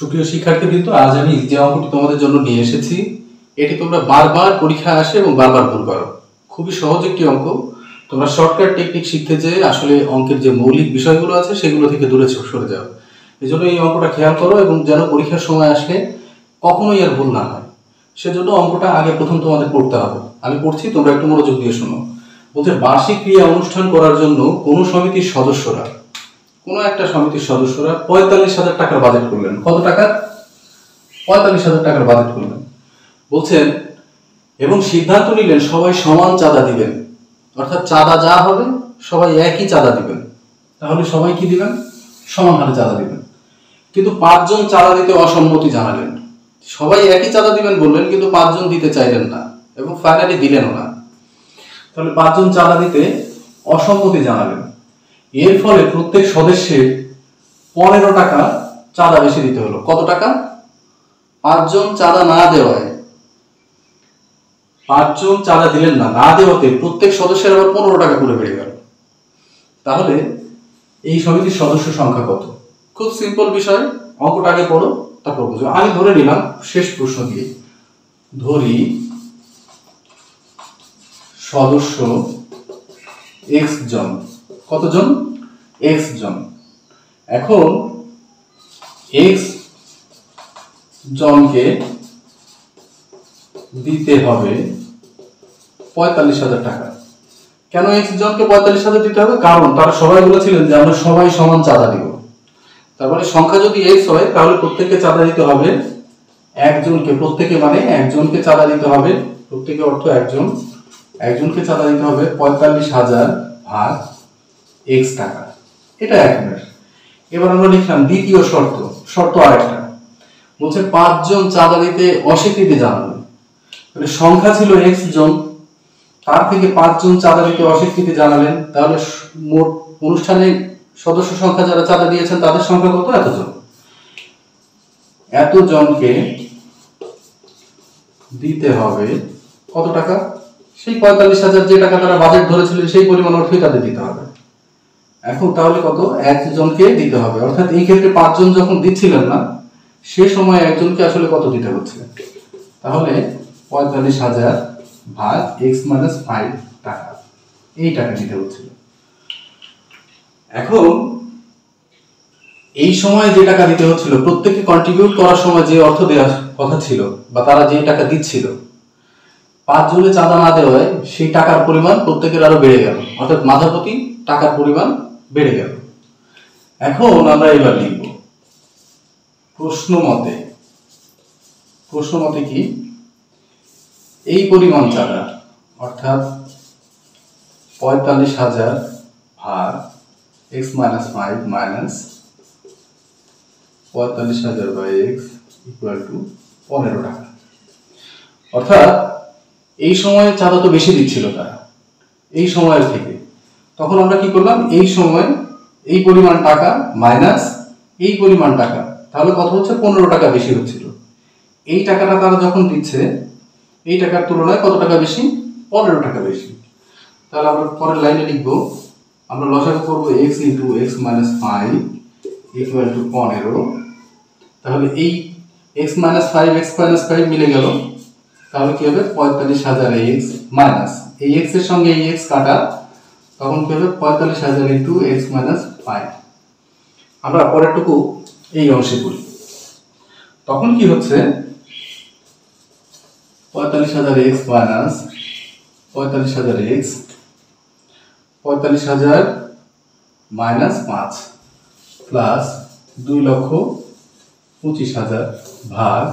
সুপ্রিয় শিক্ষার্থীবৃন্দ, আজ আমি যে অঙ্কটি তোমাদের জন্য নিয়ে এসেছি এটি তোমরা বারবার পরীক্ষায় আসে এবং বারবার ভুল করো। খুবই সহজ একটি অঙ্ক। তোমরা শর্টকাট টেকনিক শিখতে যেয়ে আসলে অঙ্কের যে মৌলিক বিষয়গুলো আছে সেগুলো থেকে দূরে সরে যাও। এই জন্য এই অঙ্কটা খেয়াল করো এবং যেন পরীক্ষার সময় আসলে কখনোই আর ভুল না হয়, সেজন্য অঙ্কটা আগে প্রথম তোমাদের পড়তে হবে। আমি পড়ছি, তোমরা একটু মনোযোগ দিয়ে শোনো। বলছে বার্ষিক ক্রিয়া অনুষ্ঠান করার জন্য কোনো সমিতির সদস্যরা, কোনো একটা সমিতির সদস্যরা ৪৫,০০০ টাকার বাজেট করলেন। কত টাকার? ৪৫,০০০ টাকার বাজেট করলেন। বলছেন এবং সিদ্ধান্ত নিলেন সবাই সমান চাঁদা দিবেন, অর্থাৎ চাঁদা যা হবে সবাই একই চাঁদা দিবেন। তাহলে সবাই কি দিবেন? সমান হারে চাঁদা দিবেন। কিন্তু ৫ জন চাঁদা দিতে অসম্মতি জানালেন। সবাই একই চাঁদা দিবেন বললেন, কিন্তু ৫ জন দিতে চাইলেন না এবং ফাইনালি দিলেনও না। তাহলে ৫ জন চাঁদা দিতে অসম্মতি জানালেন। এর ফলে প্রত্যেক সদস্যের ১৫ টাকা চাঁদা বেশি দিতে হলো। কত টাকা? ৫ জন চাঁদা না দেওয়ায়, ৫ জন চাঁদা দিলেন না দেওয়াতে প্রত্যেক সদস্যের আবার ১৫ টাকা করে বেড়ে গেল। তাহলে এই সমিতির সদস্য সংখ্যা কত? খুব সিম্পল বিষয়, অঙ্কটা আগে পড়ো তারপর বুঝো। আমি ধরে নিলাম শেষ প্রশ্ন দিয়ে, ধরি সদস্য এক্স জন। কতজন? এক্স জন। এখন এক্স জনকে দিতে হবে ৪৫,০০০ টাকা। কেন এক্স জনকে ৪৫,০০০ দিতে হবে? কারণ তারা সবাই বলেছিলেন যে আমরা সবাই সমান চাঁদা দিব। তারপরে সংখ্যা যদি এক্স হয় তাহলে প্রত্যেককে চাঁদা দিতে হবে একজনকে। প্রত্যেকে মানে একজনকে চাঁদা দিতে হবে, প্রত্যেকে অর্থ একজন, একজনকে চাঁদা দিতে হবে ৪৫,০০০ ভাগ এক্স টাকা। এটা এক মিনিট। এবার আমরা লিখলাম দ্বিতীয় শর্ত আরেকটা। বলছে ৫ জন চাঁদা দিতে অস্বীকৃতি জানালেন। মানে সংখ্যা ছিল এক্স জন, তার থেকে ৫ জন চাঁদা দিতে অস্বীকৃতি জানালেন। তাহলে মোট অনুষ্ঠানে সদস্য সংখ্যা যারা চাঁদা দিয়েছেন তাদের সংখ্যা কত? এতজন। এতজনকে দিতে হবে কত টাকা? সেই ৪৫,০০০ যে টাকা তারা বাজেট ধরেছিলেন সেই পরিমাণ অর্থই তাদের দিতে হবে। এখন তাহলে কত? একজনকে দিতে হবে। অর্থাৎ এই ক্ষেত্রে ৫ জন যখন দিচ্ছিলেন না সে সময় একজনকে আসলে কত দিতে হচ্ছে? তাহলে ৪৫,০০০ ভাগ এক্স মাইনাস ৫ টাকা, এই টাকা দিতে হচ্ছিল। এখন এই সময় যে টাকা দিতে হচ্ছিল, প্রত্যেককে কন্ট্রিবিউট করার সময় যে অর্থ দেওয়ার কথা ছিল বা তারা যে টাকা দিচ্ছিল, ৫ জনে চাঁদা না দেওয়ায় সেই টাকার পরিমাণ প্রত্যেকের আরো বেড়ে গেল, অর্থাৎ মাথাপ্রতি টাকার পরিমাণ বেড়ে গেল। এখন আমরা এবার লিখব প্রশ্ন মতে কি এই পরিমাণ চাঁদা, অর্থাৎ ৪৫,০০০ ভাগ এক্স মাইনাস ৫ মাইনাস ৪৫,০০০ বাই এক্স ইকুয়াল টু ১৫ টাকা। অর্থাৎ এই সময়ে চাঁদা তো বেশি দিচ্ছিল তারা এই সময়ের থেকে। তখন আমরা কি করলাম? এই সময় এই পরিমাণ টাকা মাইনাস এই পরিমাণ টাকা, তাহলে কত হচ্ছে? ১৫ টাকা বেশি হচ্ছিল। এই টাকাটা তারা যখন দিচ্ছে এই টাকার তুলনায় কত টাকা বেশি? ১৫ টাকা বেশি। তাহলে আমরা পরের লাইনে লিখব, আমরা লসাগু করব x into x minus ৫ equal to ১৫। তাহলে এই x মাইনাস ৫ এক্স মাইনাস ৫ মিলে গেল। তাহলে কি হবে? ৪৫,০০০ এক্স মাইনাস এই এক্স এর সঙ্গে এই এক্স কাটা, তখন কি হবে? ৪৫,০০০ ইন্টু এক্স মাইনাস ৫। আমরা পরেরটুকু এই অংশে করি। তখন কি হচ্ছে? ৪৫,০০০ x minus ৪৫,০০০ x, ৪৫,০০০ minus ৫ plus ২,২৫,০০০ ভাগ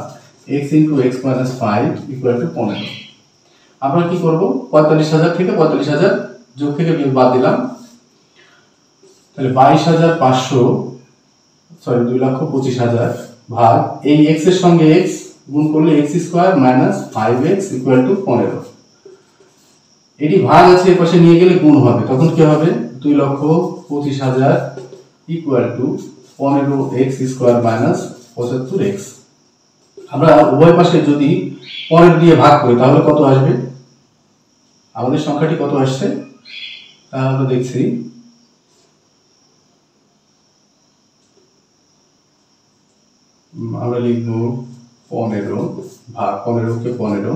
x into x minus ৫ equal to ১৫। আমরা কি করব? ৪৫,০০০ থেকে ৪৫,০০০ যোগ থেকে বিয়োগ বাদ দিলাম। তাহলে ২২,৫০০ ২,২৫,০০০ ভাগ এই এক্স এর সঙ্গে এক্স গুণ করলে x square minus 5x equal to ১৫। এটি ভাগ আছে, এর পাশে নিয়ে গেলে গুণ হবে, তখন কি হবে? ২,২৫,০০০ equal to 15x square minus 75x। আমরা উভয় পাশে যদি 15 দিয়ে ভাগ করি তাহলে কত আসবে? আমাদের সংখ্যাটি কত আসছে? আমরা দেখছি আমরা লিখব 15 ভাগ 15 কে 15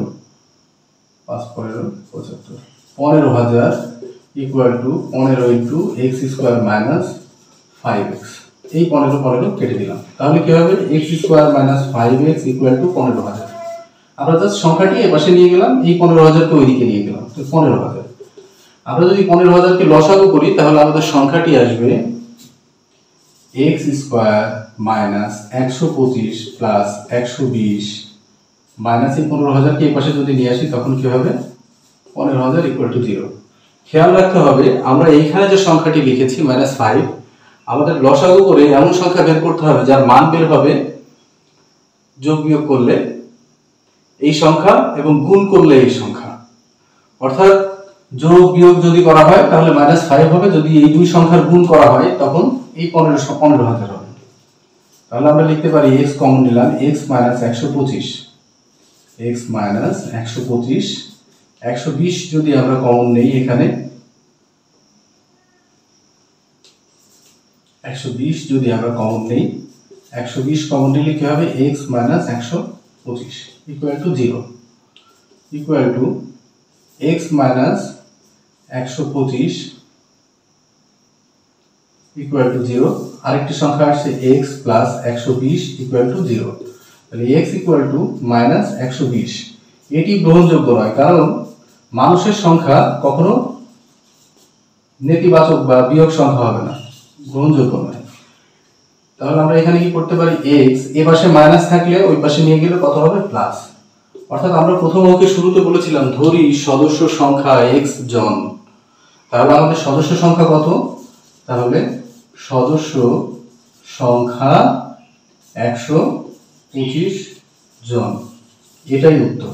5 15 75 15,000 equal to 15 into x square minus 5x। এই 15 15 কেটে দিলাম, তাহলে কি হবে x square minus 5x equal to 15,000। আমরা জাস্ট সংখ্যাটি এই পাশে নিয়ে গেলাম, এই 15,000 কে ওইদিকে নিয়ে গেলাম, তো 15,000। আমরা যদি 15,000 কে লসাগু করি তাহলে আমাদের সংখ্যাটি আসবে x square minus 125 plus 120 minus এই 15,000 কে এই পাশে যদি নিয়ে আসি তখন কি হবে 15,000 ইকুয়াল টু 0। খেয়াল রাখতে হবে আমরা এইখানে যে সংখ্যাটি লিখেছি -5, আমাদের লসাগু করে এমন সংখ্যা বের করতে হবে যার মান বের হবে যোগ বিয়োগ করলে এই সংখ্যা এবং গুণ করলে এই সংখ্যা, অর্থাৎ যোগ বিয়োগ যদি করা হয় তাহলে -5 হবে, যদি এই দুই সংখ্যার গুণ করা হয় তখন এই 15,000 হবে। তাহলে আমরা লিখতে পারি x কমন নিলাম, x মাইনাস 125, x মাইনাস 125, 120 যদি আমরা কমন নেই এখানে, 120 যদি আমরা কমন নেই, 120 কমন নিলে কি হবে x minus 125 equal to 0, equal to x minus 125 equal to 0। আরেকটি সংখ্যা আসছে x প্লাস 120 ইকুয়াল টু 0। তাহলে x ইকুয়াল টু মাইনাস 120 এটি গ্রহণযোগ্য নয়, কারণ মানুষের সংখ্যা কখনো নেতিবাচক বা বিয়োগ সংখ্যা হবে না, গ্রহণযোগ্য নয়। তাহলে আমরা এখানে কি করতে পারি, x এ পাশে মাইনাস থাকলে ওই পাশে নিয়ে গেলে কত হবে প্লাস। অর্থাৎ আমরা প্রথম অঙ্কের শুরুতে বলেছিলাম ধরি সদস্য সংখ্যা x জন, তাহলে আমাদের সদস্য সংখ্যা কত, তাহলে সদস্য সংখ্যা 125 জন, এটাই উত্তর।